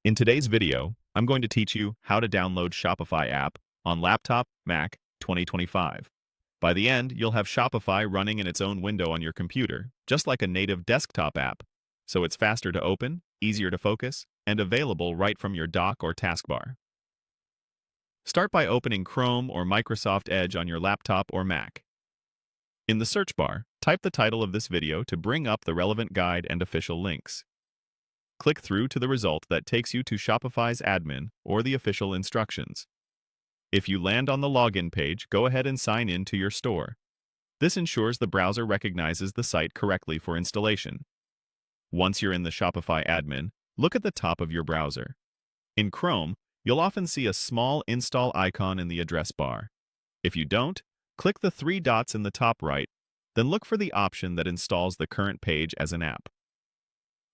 In today's video, I'm going to teach you how to download Shopify app on laptop, Mac, 2025. By the end, you'll have Shopify running in its own window on your computer, just like a native desktop app. So it's faster to open, easier to focus, and available right from your dock or taskbar. Start by opening Chrome or Microsoft Edge on your laptop or Mac. In the search bar, type the title of this video to bring up the relevant guide and official links. Click through to the result that takes you to Shopify's admin or the official instructions. If you land on the login page, go ahead and sign in to your store. This ensures the browser recognizes the site correctly for installation. Once you're in the Shopify admin, look at the top of your browser. In Chrome, you'll often see a small install icon in the address bar. If you don't, click the three dots in the top right, then look for the option that installs the current page as an app.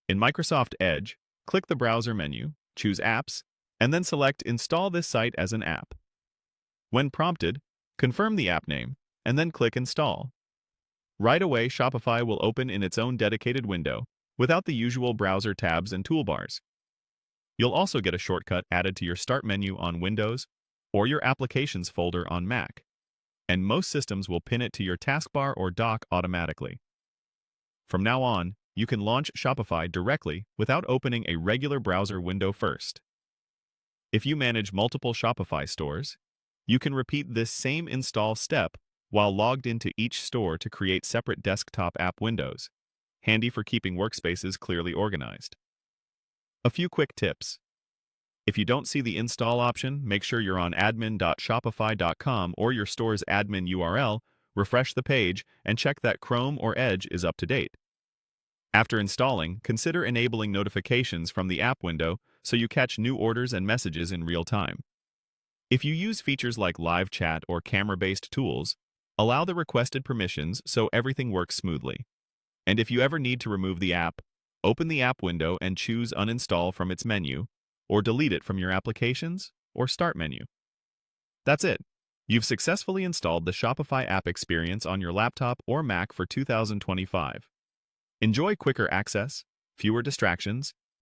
In Microsoft Edge, click the browser menu, choose Apps, and then select Install this site as an app. When prompted, confirm the app name, and then click Install. Right away, Shopify will open in its own dedicated window, without the usual browser tabs and toolbars. You'll also get a shortcut added to your Start menu on Windows or your Applications folder on Mac, and most systems will pin it to your taskbar or dock automatically. From now on, you can launch Shopify directly without opening a regular browser window first. If you manage multiple Shopify stores, you can repeat this same install step while logged into each store to create separate desktop app windows, handy for keeping workspaces clearly organized. A few quick tips. If you don't see the install option, make sure you're on admin.shopify.com or your store's admin URL, refresh the page, and check that Chrome or Edge is up to date. After installing, consider enabling notifications from the app window so you catch new orders and messages in real time. If you use features like live chat or camera-based tools, allow the requested permissions so everything works smoothly. And if you ever need to remove the app, open the app window and choose Uninstall from its menu, or delete it from your Applications or Start menu. That's it. You've successfully installed the Shopify app experience on your laptop or Mac for 2025. Enjoy quicker access, fewer distractions,